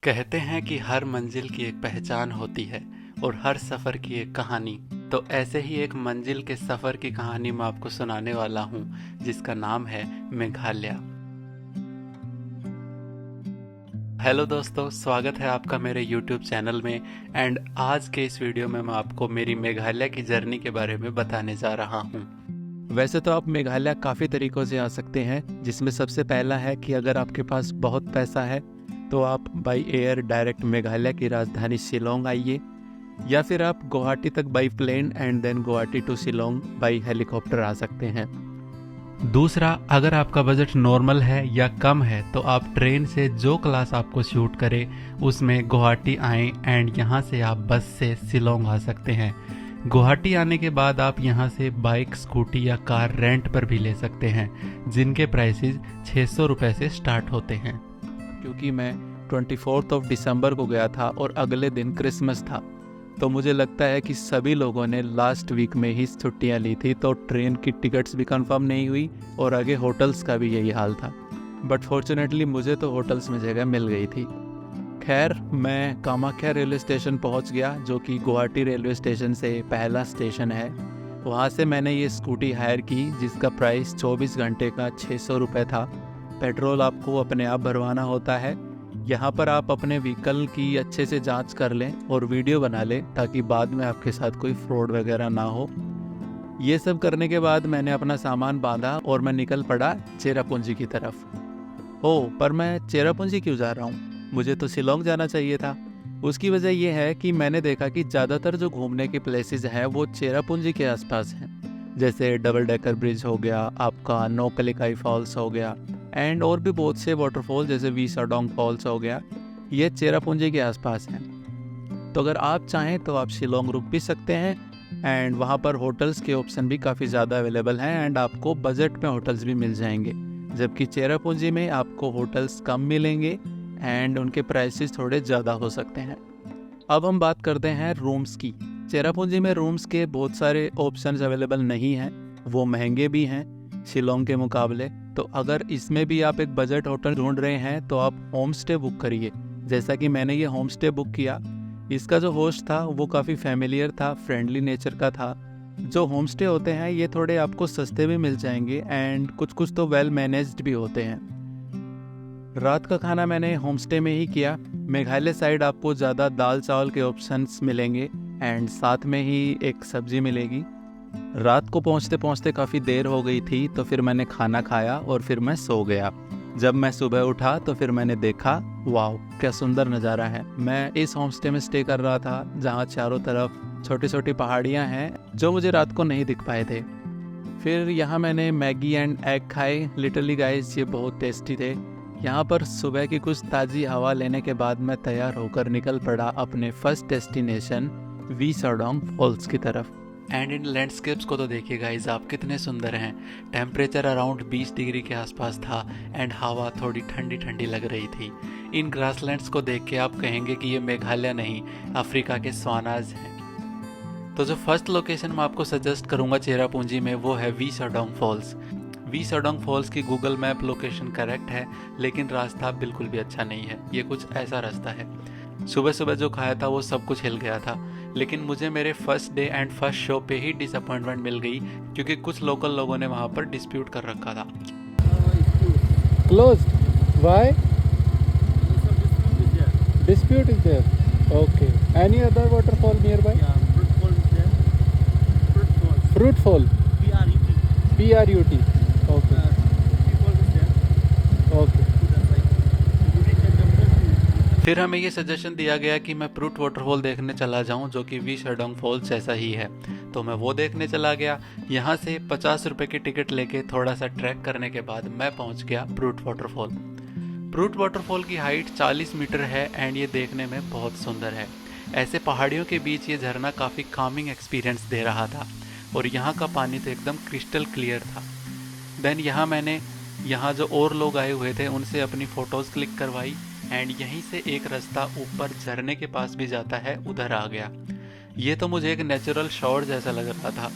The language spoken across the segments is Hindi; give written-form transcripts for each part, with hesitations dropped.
कहते हैं कि हर मंजिल की एक पहचान होती है और हर सफ़र की एक कहानी। तो ऐसे ही एक मंजिल के सफ़र की कहानी मैं आपको सुनाने वाला हूँ, जिसका नाम है मेघालय। हेलो दोस्तों, स्वागत है आपका मेरे YouTube चैनल में। एंड आज के इस वीडियो में मैं आपको मेरी मेघालय की जर्नी के बारे में बताने जा रहा हूँ। वैसे तो आप मेघालय काफ़ी तरीक़ों से आ सकते हैं, जिसमें सबसे पहला है कि अगर आपके पास बहुत पैसा है तो आप बाई एयर डायरेक्ट मेघालय की राजधानी शिलोंग आइए, या फिर आप गुवाहाटी तक by plane and then Guwahati to Shillong by helicopter आ सकते हैं। दूसरा, अगर आपका बजट नॉर्मल है या कम है तो आप ट्रेन से जो क्लास आपको शूट करे उसमें गुवाहाटी आएँ एंड यहाँ से आप बस से शिलोंग आ सकते हैं। गुवाहाटी आने के बाद आप यहाँ से बाइक, स्कूटी या कार रेंट पर भी ले सकते हैं, जिनके प्राइसेस 600 रुपये से स्टार्ट होते हैं। क्योंकि मैं 24 दिसंबर को गया था और अगले दिन क्रिसमस था, तो मुझे लगता है कि सभी लोगों ने लास्ट वीक में ही छुट्टियां ली थी, तो ट्रेन की टिकट्स भी कंफर्म नहीं हुई और आगे होटल्स का भी यही हाल था। बट फॉर्चुनेटली मुझे तो होटल्स में जगह मिल गई थी। खैर, मैं कामाख्या रेलवे स्टेशन पहुंच गया, जो कि गुवाहाटी रेलवे स्टेशन से पहला स्टेशन है। वहां से मैंने ये स्कूटी हायर की, जिसका प्राइस 24 घंटे का 600 रुपये था। पेट्रोल आपको अपने आप भरवाना होता है। यहाँ पर आप अपने व्हीकल की अच्छे से जांच कर लें और वीडियो बना लें, ताकि बाद में आपके साथ कोई फ्रॉड वगैरह ना हो। ये सब करने के बाद मैंने अपना सामान बांधा और मैं निकल पड़ा चेरापूंजी की तरफ। पर मैं चेरापूंजी क्यों जा रहा हूँ? मुझे तो शिलोंग जाना चाहिए था। उसकी वजह यह है कि मैंने देखा कि ज़्यादातर जो घूमने के प्लेसेस हैं वो चेरापूंजी के आसपास हैं। जैसे डबल डेकर ब्रिज हो गया, आपका नोकलिकाई फॉल्स हो गया, एंड और भी बहुत से वाटरफॉल जैसे वी सडोंग फॉल्स हो गया, ये चेरापूंजी के आसपास हैं। तो अगर आप चाहें तो आप शिलोंग रुक भी सकते हैं, एंड वहाँ पर होटल्स के ऑप्शन भी काफ़ी ज़्यादा अवेलेबल हैं एंड आपको बजट में होटल्स भी मिल जाएंगे। जबकि चेरापूंजी में आपको होटल्स कम मिलेंगे एंड उनके प्राइसेस थोड़े ज़्यादा हो सकते हैं। अब हम बात करते हैं रूम्स की। चेरापूंजी में रूम्स के बहुत सारे ऑप्शंस अवेलेबल नहीं हैं, वो महंगे भी हैं शिलोंग के मुकाबले। तो अगर इसमें भी आप एक बजट होटल ढूंढ रहे हैं तो आप होम स्टे बुक करिए, जैसा कि मैंने ये होम स्टे बुक किया। इसका जो होस्ट था वो काफ़ी फैमिलियर था, फ्रेंडली नेचर का था। जो होम स्टे होते हैं ये थोड़े आपको सस्ते भी मिल जाएंगे एंड कुछ तो वेल मैनेज्ड भी होते हैं। रात का खाना मैंने होम स्टे में ही किया। मेघालय साइड आपको ज़्यादा दाल चावल के ऑप्शंस मिलेंगे एंड साथ में ही एक सब्जी मिलेगी। रात को पहुंचते पहुंचते काफ़ी देर हो गई थी, तो फिर मैंने खाना खाया और फिर मैं सो गया। जब मैं सुबह उठा तो फिर मैंने देखा, वाह क्या सुंदर नज़ारा है। मैं इस होम स्टे में स्टे कर रहा था जहां चारों तरफ छोटी छोटी पहाड़ियां हैं, जो मुझे रात को नहीं दिख पाए थे। फिर यहाँ मैंने मैगी एंड एग खाए। लिटरली गाइस, ये बहुत टेस्टी थे। यहाँ पर सुबह की कुछ ताज़ी हवा लेने के बाद मैं तैयार होकर निकल पड़ा अपने फर्स्ट डेस्टिनेशन वी सडोंग फॉल्स की तरफ। एंड इन लैंडस्केप्स को तो देखिए गाइस, आप कितने सुंदर हैं। टेम्परेचर अराउंड 20 डिग्री के आसपास था एंड हवा थोड़ी ठंडी ठंडी लग रही थी। इन ग्रासलैंड्स को देख के आप कहेंगे कि ये मेघालय नहीं, अफ्रीका के स्वानाज हैं। तो जो फर्स्ट लोकेशन मैं आपको सजेस्ट करूंगा चेरापूंजी में, वो है वी सडोंग फॉल्स। वी सडोंग फॉल्स की गूगल मैप लोकेशन करेक्ट है, लेकिन रास्ता बिल्कुल भी अच्छा नहीं है। ये कुछ ऐसा रास्ता है। सुबह सुबह जो खाया था वो सब कुछ हिल गया था, लेकिन मुझे मेरे first day and first show पे ही डिसअपॉइंटमेंट मिल गई, क्योंकि कुछ लोकल लोगों ने वहाँ पर डिस्प्यूट कर रखा था। Closed. Why? Dispute is there. Okay. Any other waterfall nearby? Fruitful is there. Fruitful. Fruitfall. PRUT. PRUT. Okay. Fruitful is there. Okay. फिर हमें ये सजेशन दिया गया कि मैं प्रूट वाटरफॉल देखने चला जाऊं, जो कि वी सडोंग फॉल्स जैसा ही है। तो मैं वो देखने चला गया। यहाँ से 50 रुपये की टिकट लेके थोड़ा सा ट्रैक करने के बाद मैं पहुँच गया प्रूट वाटरफॉल। प्रूट वाटरफॉल की हाइट 40 मीटर है एंड ये देखने में बहुत सुंदर है। ऐसे पहाड़ियों के बीच ये झरना काफ़ी कामिंग एक्सपीरियंस दे रहा था और यहाँ का पानी तो एकदम क्रिस्टल क्लियर था। देन यहाँ जो और लोग आए हुए थे उनसे अपनी फ़ोटोज़ क्लिक करवाई एंड यहीं से एक रास्ता ऊपर झरने के पास भी जाता है, उधर आ गया। ये तो मुझे एक नेचुरल शॉर जैसा लग रहा था।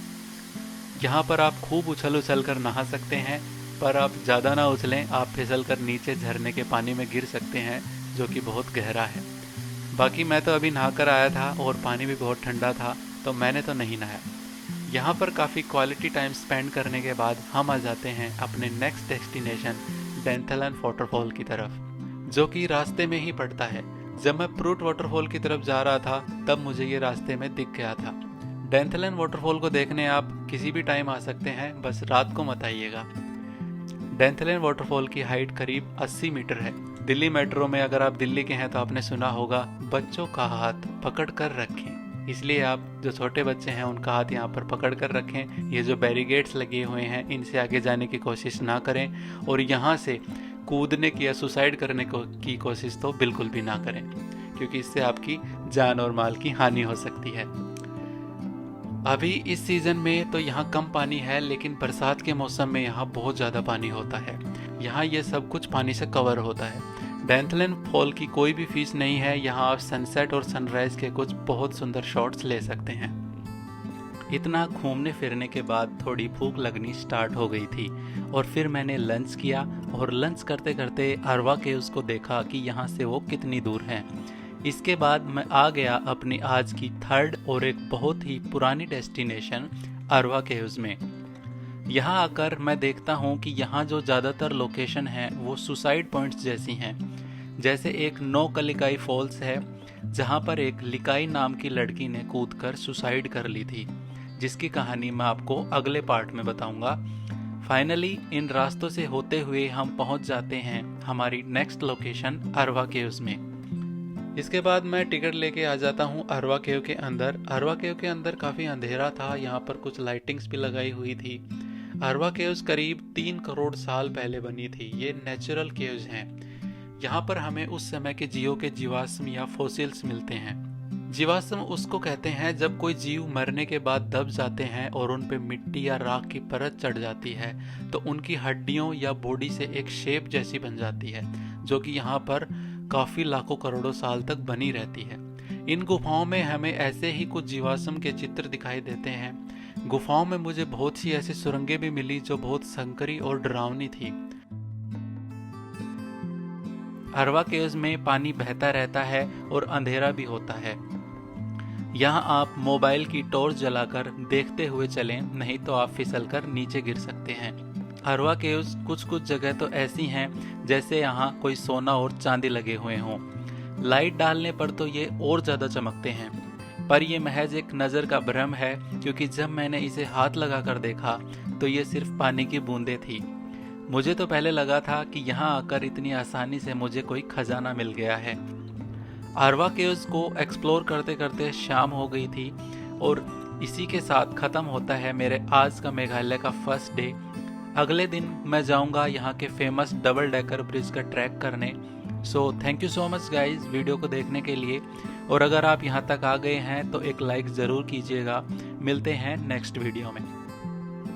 यहाँ पर आप खूब उछल कर नहा सकते हैं, पर आप ज़्यादा ना उछलें, आप फिसल कर नीचे झरने के पानी में गिर सकते हैं, जो कि बहुत गहरा है। बाकी मैं तो अभी नहा कर आया था और पानी भी बहुत ठंडा था, तो मैंने तो नहीं नहाया। यहाँ पर काफ़ी क्वालिटी टाइम स्पेंड करने के बाद हम आ जाते हैं अपने नेक्स्ट डेस्टिनेशन डेंथलन वाटरफॉल की तरफ, जो कि रास्ते में ही पड़ता है। जब मैं प्रूट वाटरफॉल की तरफ जा रहा था तब मुझे ये रास्ते में दिख गया था। डेंथलन वाटरफॉल को देखने आप किसी भी टाइम आ सकते हैं, बस रात को मत आइएगा। डेंथलन वाटरफॉल की हाइट करीब 80 मीटर है। दिल्ली मेट्रो में अगर आप दिल्ली के हैं तो आपने सुना होगा, बच्चों का हाथ पकड़ कर रखें। इसलिए आप जो छोटे बच्चे हैं उनका हाथ यहाँ पर पकड़ कर रखें। ये जो बैरिकेड्स लगे हुए हैं इनसे आगे जाने की कोशिश ना करें, और यहाँ से कूदने की या सुसाइड करने की कोशिश तो बिल्कुल भी ना करें, क्योंकि इससे आपकी जान और माल की हानि हो सकती है। अभी इस सीज़न में तो यहाँ कम पानी है, लेकिन बरसात के मौसम में यहाँ बहुत ज़्यादा पानी होता है। यहाँ ये सब कुछ पानी से कवर होता है। डेंथलन फॉल की कोई भी फीस नहीं है। यहाँ आप सनसेट और सनराइज के कुछ बहुत सुंदर शॉट्स ले सकते हैं। इतना घूमने फिरने के बाद थोड़ी भूख लगनी स्टार्ट हो गई थी, और फिर मैंने लंच किया, और लंच करते करते अरवा केव्स को देखा कि यहाँ से वो कितनी दूर हैं। इसके बाद मैं आ गया अपनी आज की थर्ड और एक बहुत ही पुरानी डेस्टिनेशन अरवा केव्स में। यहाँ आकर मैं देखता हूँ कि यहाँ जो ज़्यादातर लोकेशन हैं वो सुसाइड पॉइंट्स जैसी हैं। जैसे एक नौकलिकाई फॉल्स है, जहाँ पर एक लिकाई नाम की लड़की ने कूदकर सुसाइड कर ली थी, जिसकी कहानी मैं आपको अगले पार्ट में बताऊंगा। फाइनली इन रास्तों से होते हुए हम पहुंच जाते हैं हमारी नेक्स्ट लोकेशन अरवा केव्स में। इसके बाद मैं टिकट लेके आ जाता हूँ अरवा केव के अंदर। अरवा केव के अंदर काफ़ी अंधेरा था, यहाँ पर कुछ लाइटिंग्स भी लगाई हुई थी। अरवा केव्स करीब 3 करोड़ साल पहले बनी थी। ये नेचुरल केव्स हैं। यहाँ पर हमें उस समय के जीवों के जीवाश्म या फोसिल्स मिलते हैं। जीवाश्म उसको कहते हैं जब कोई जीव मरने के बाद दब जाते हैं और उन पे मिट्टी या राख की परत चढ़ जाती है, तो उनकी हड्डियों या बॉडी से एक शेप जैसी बन जाती है, जो कि यहाँ पर काफ़ी लाखों करोड़ों साल तक बनी रहती है। इन गुफाओं में हमें ऐसे ही कुछ जीवाश्म के चित्र दिखाई देते हैं। गुफाओं में मुझे बहुत सी ऐसी सुरंगें भी मिली जो बहुत संकरी और डरावनी थी। अरवा केव्स में पानी बहता रहता है और अंधेरा भी होता है। यहाँ आप मोबाइल की टॉर्च जलाकर देखते हुए चलें, नहीं तो आप फिसलकर नीचे गिर सकते हैं। अरवा केव्स कुछ जगह तो ऐसी हैं जैसे यहाँ कोई सोना और चांदी लगे हुए हों। लाइट डालने पर तो ये और ज़्यादा चमकते हैं, पर ये महज एक नज़र का भ्रम है, क्योंकि जब मैंने इसे हाथ लगाकर देखा तो ये सिर्फ पानी की बूंदें थी। मुझे तो पहले लगा था कि यहाँ आकर इतनी आसानी से मुझे कोई खजाना मिल गया है। अरवा केव्स को एक्सप्लोर करते करते शाम हो गई थी, और इसी के साथ ख़त्म होता है मेरे आज का मेघालय का फर्स्ट डे। अगले दिन मैं जाऊंगा यहाँ के फेमस डबल डेकर ब्रिज का ट्रैक करने। So thank you so much guys video को देखने के लिए, और अगर आप यहाँ तक आ गए हैं तो एक लाइक ज़रूर कीजिएगा। मिलते हैं नेक्स्ट वीडियो में।